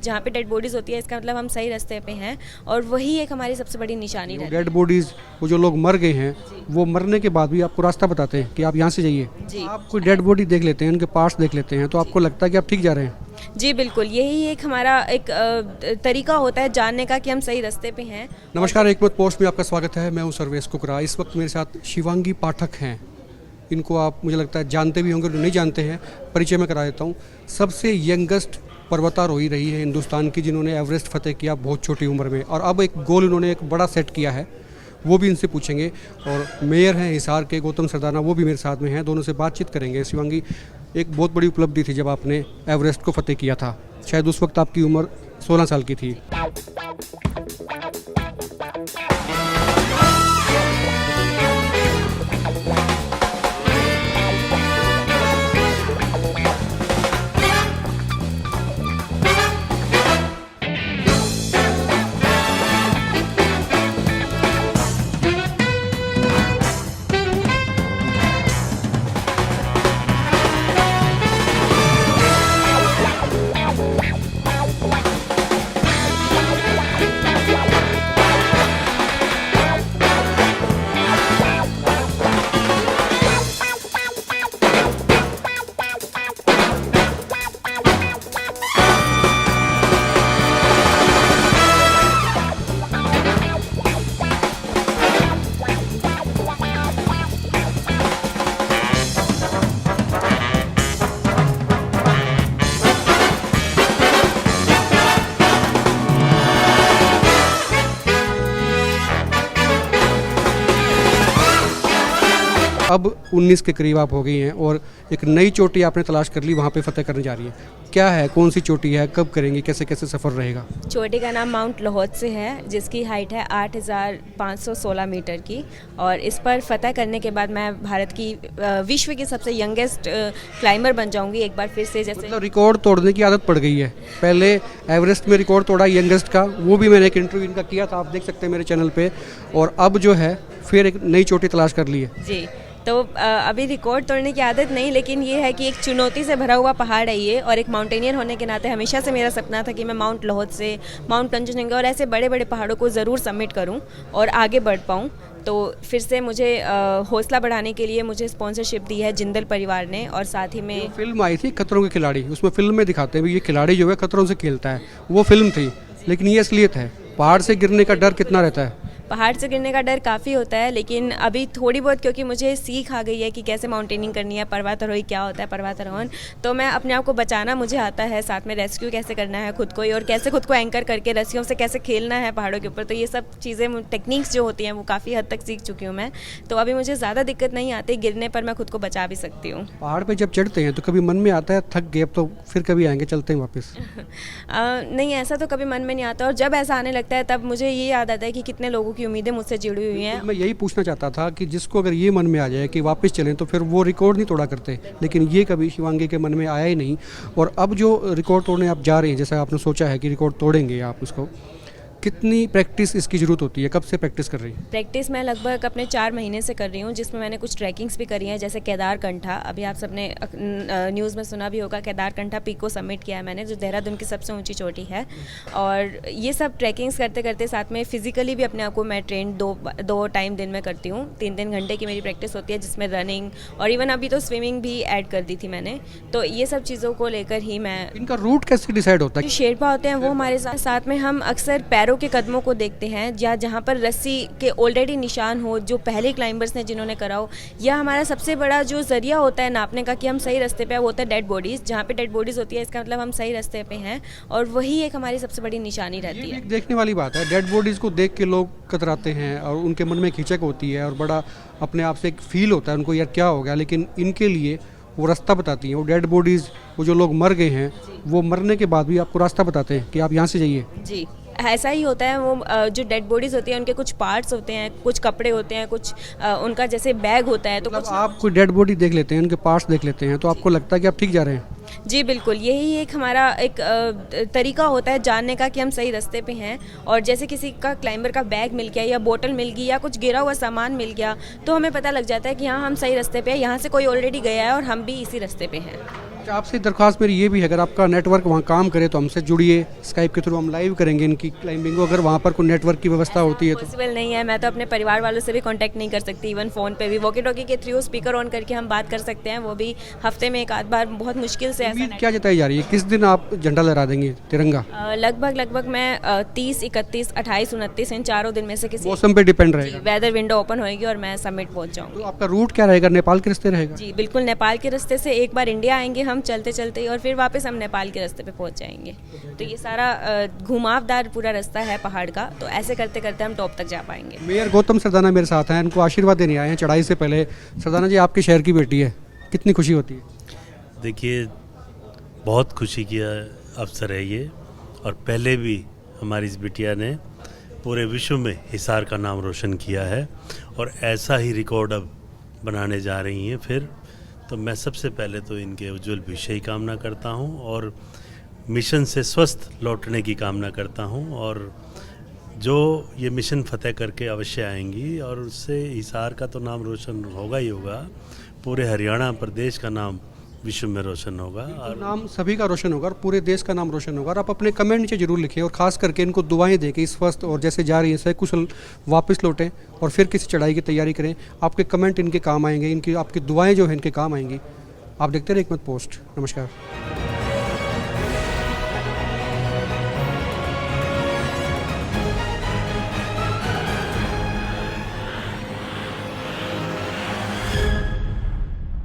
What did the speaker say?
जहाँ पे dead bodies होती है इसका मतलब हम सही रास्ते पे हैं और वही एक हमारी सबसे बड़ी निशानी रहती है। डेड बॉडीज़, वो जो लोग मर गए हैं, वो मरने के बाद भी आपको रास्ता बताते हैं कि आप यहाँ से जाइए। जी आप कोई डेड बॉडी देख लेते हैं, उनके पार्ट्स देख लेते हैं, तो आपको लगता है कि आप ठीक जा रहे हैं। जी बिल्कुल, यही एक हमारा एक तरीका होता है जानने का कि हम सही रास्ते पे हैं। नमस्कार, एकमत पोस्ट में आपका स्वागत है। मैं हूँ सर्वेश कुकरा। इस वक्त मेरे साथ शिवांगी पाठक हैं। इनको आप मुझे लगता है जानते भी होंगे, जो नहीं जानते हैं परिचय में करा देता हूँ। सबसे यंगेस्ट पर्वतारोही रही है हिंदुस्तान की, जिन्होंने एवरेस्ट फतेह किया बहुत छोटी उम्र में, और अब एक गोल इन्होंने एक बड़ा सेट किया है, वो भी इनसे पूछेंगे। और मेयर हैं हिसार के गौतम सरदाना, वो भी मेरे साथ में हैं, दोनों से बातचीत करेंगे। शिवांगी, एक बहुत बड़ी उपलब्धि थी जब आपने एवरेस्ट को फतेह किया था। शायद उस वक्त आपकी उम्र 16 साल की थी। अब 19 के करीब आप हो गई हैं और एक नई चोटी आपने तलाश कर ली, वहाँ पे फतेह करने जा रही है। क्या है, कौन सी चोटी है, कब करेंगी, कैसे कैसे सफ़र रहेगा? चोटी का नाम माउंट लाहौद से है, जिसकी हाइट है 8,516 मीटर की। और इस पर फतेह करने के बाद मैं भारत की विश्व की सबसे यंगेस्ट क्लाइंबर बन जाऊंगी एक बार फिर से। जैसे मतलब रिकॉर्ड तोड़ने की आदत पड़ गई है। पहले एवरेस्ट में रिकॉर्ड तोड़ा यंगेस्ट का, वो भी मैंने एक इंटरव्यू इनका किया था, आप देख सकते हैं मेरे चैनल पे। और अब जो है फिर एक नई चोटी तलाश कर ली है। जी, तो अभी रिकॉर्ड तोड़ने की आदत नहीं, लेकिन ये है कि एक चुनौती से भरा हुआ पहाड़ है ये। और एक माउंटेनियर होने के नाते हमेशा से मेरा सपना था कि मैं माउंट लाहौद से माउंट कंचनजंगा और ऐसे बड़े बड़े पहाड़ों को ज़रूर सबमिट करूं और आगे बढ़ पाऊं। तो फिर से मुझे हौसला बढ़ाने के लिए मुझे स्पॉन्सरशिप दी है जिंदल परिवार ने। और साथ ही में फिल्म आई थी खतरों के खिलाड़ी, उसमें फिल्म में दिखाते हैं भी ये खिलाड़ी जो है खतरों से खेलता है, वो फिल्म थी, लेकिन ये असलियत है। पहाड़ से गिरने का डर कितना रहता है? पहाड़ से गिरने का डर काफ़ी होता है, लेकिन अभी थोड़ी बहुत, क्योंकि मुझे सीख आ गई है कि कैसे माउंटेनिंग करनी है, पर्वतारोही क्या होता है, पर्वतारोहण। तो मैं अपने आप को बचाना मुझे आता है, साथ में रेस्क्यू कैसे करना है खुद को ही, और कैसे खुद को एंकर करके रस्सियों से कैसे खेलना है पहाड़ों के ऊपर। तो ये सब चीज़ें, टेक्निक्स जो होती हैं, वो काफ़ी हद तक सीख चुकी हूँ मैं। तो अभी मुझे ज़्यादा दिक्कत नहीं आती, गिरने पर मैं खुद को बचा भी सकती हूँ। पहाड़ पे जब चढ़ते हैं तो कभी मन में आता है थक गए, अब तो फिर कभी आएंगे, चलते हैं वापस? नहीं, ऐसा तो कभी मन में नहीं आता। और जब ऐसा आने लगता है तब मुझे ये याद आता है कि कितने लोगों की उम्मीदें मुझसे जुड़ी हुई हैं। मैं यही पूछना चाहता था कि जिसको अगर ये मन में आ जाए कि वापस चलें, तो फिर वो रिकॉर्ड नहीं तोड़ा करते, लेकिन ये कभी शिवांगी के मन में आया ही नहीं। और अब जो रिकॉर्ड तोड़ने आप जा रहे हैं, जैसा आपने सोचा है कि रिकॉर्ड तोड़ेंगे आप, उसको कितनी प्रैक्टिस इसकी ज़रूरत होती है? कब से प्रैक्टिस कर रही हैं? प्रैक्टिस मैं लगभग अपने 4 महीने से कर रही हूँ, जिसमें मैंने कुछ ट्रैकिंग्स भी करी हैं, जैसे केदारकंठा। अभी आप सबने न्यूज़ में सुना भी होगा, केदारकंठा पीक को सबमिट किया है मैंने, जो देहरादून की सबसे ऊंची चोटी है। और ये सब ट्रैकिंग्स करते करते साथ में फिजिकली भी अपने आप को मैं ट्रेन दो टाइम दिन में करती हूँ। 3-3 घंटे की मेरी प्रैक्टिस होती है, जिसमें रनिंग और इवन अभी तो स्विमिंग भी ऐड कर दी थी मैंने। तो ये सब चीज़ों को लेकर ही मैं। इनका रूट कैसे डिसाइड होता है? जो शेरपा होते हैं वो हमारे साथ में, हम अक्सर पैरों के कदमों को देखते हैं, या जहाँ पर रस्सी के ऑलरेडी निशान हो, जो पहले क्लाइंबर्स ने जिन्होंने करा हो। या हमारा सबसे बड़ा जो जरिया होता है नापने का कि हम सही रास्ते पे है, वो होता है डेड बॉडीज़। जहाँ पे डेड बॉडीज़ होती है इसका मतलब हम सही रास्ते पे हैं और वही एक हमारी सबसे बड़ी निशानी रहती है। एक देखने वाली बात है, डेड बॉडीज़ को देख के लोग कतराते हैं और उनके मन में खिंचक होती है और बड़ा अपने आप से एक फील होता है उनको, यार क्या हो गया। लेकिन इनके लिए वो रास्ता बताती हैं, वो डेड बॉडीज़, वो जो लोग मर गए हैं, वो मरने के बाद भी आपको रास्ता बताते हैं कि आप यहाँ से जाइए। जी, ऐसा ही होता है। वो जो डेड बॉडीज़ होती हैं, उनके कुछ पार्ट्स होते हैं, कुछ कपड़े होते हैं, कुछ उनका जैसे बैग होता है। तो मतलब कुछ आप कोई डेड बॉडी देख लेते हैं, उनके पार्ट्स देख लेते हैं, तो आपको लगता है कि आप ठीक जा रहे हैं। जी बिल्कुल, यही एक हमारा एक तरीका होता है जानने का कि हम सही रास्ते पे हैं। और जैसे किसी का क्लाइंबर का बैग मिल गया या बोतल मिल गई या कुछ गिरा हुआ सामान मिल गया, तो हमें पता लग जाता है कि हाँ, हम सही रास्ते पे हैं, यहाँ से कोई ऑलरेडी गया है और हम भी इसी रास्ते पे हैं। अच्छा, आपसे दरख्वास्त मेरी ये भी है, अगर आपका नेटवर्क वहाँ काम करे तो हमसे जुड़िए, स्काइप के थ्रू हम लाइव करेंगे इनकी क्लाइंबिंग को, अगर वहाँ पर कोई नेटवर्क की व्यवस्था होती है तो। पॉसिबल नहीं है, मैं तो अपने परिवार वालों से भी कांटेक्ट नहीं कर सकती, इवन फ़ोन पे भी वॉकी टॉकी के थ्रू स्पीकर ऑन करके हम बात कर सकते हैं, वो भी हफ्ते में एक आध बार, बहुत मुश्किल से ऐसा उम्मीद क्या जताई जा रही है, किस दिन आप झंडा लहरा देंगे तिरंगा? लगभग मैं 30, 31, 28, 29 इन चारों दिन में से किसी मौसम पे डिपेंड रहेगा। वेदर विंडो ओपन होएगी और मैं समिट पहुंच जाऊंगी। तो आपका रूट क्या रहेगा, नेपाल के रास्ते रहेगा? जी बिल्कुल, नेपाल के रास्ते से एक बार इंडिया आएंगे हम चलते चलते ही, और फिर वापस हम नेपाल के रास्ते पे पहुंच जाएंगे। तो ये सारा घुमावदार पूरा रास्ता है पहाड़ का, तो ऐसे करते करते हम टॉप तक जा पाएंगे। मेयर गौतम सरदाना मेरे साथ हैं, इनको आशीर्वाद देने आए हैं चढ़ाई से पहले। सरदाना जी, आपके शहर की बेटी है, कितनी खुशी होती है? देखिए, बहुत खुशी की अवसर है ये, और पहले भी हमारी इस बिटिया ने पूरे विश्व में हिसार का नाम रोशन किया है, और ऐसा ही रिकॉर्ड अब बनाने जा रही हैं फिर। तो मैं सबसे पहले तो इनके उज्जवल भविष्य की कामना करता हूं, और मिशन से स्वस्थ लौटने की कामना करता हूं, और जो ये मिशन फतेह करके अवश्य आएंगी, और उससे हिसार का तो नाम रोशन होगा ही होगा, पूरे हरियाणा प्रदेश का नाम विश्व में रोशन होगा, और नाम सभी का रोशन होगा और पूरे देश का नाम रोशन होगा। और आप अपने कमेंट नीचे जरूर लिखिए, और खास करके इनको दुआएं दें कि स्वस्थ और जैसे जा रही है सकुशल वापस लौटें और फिर किसी चढ़ाई की तैयारी करें। आपके कमेंट इनके काम आएंगे, इनकी आपकी दुआएं जो हैं इनके काम आएंगी। आप देखते रहिए एकमत पोस्ट। नमस्कार।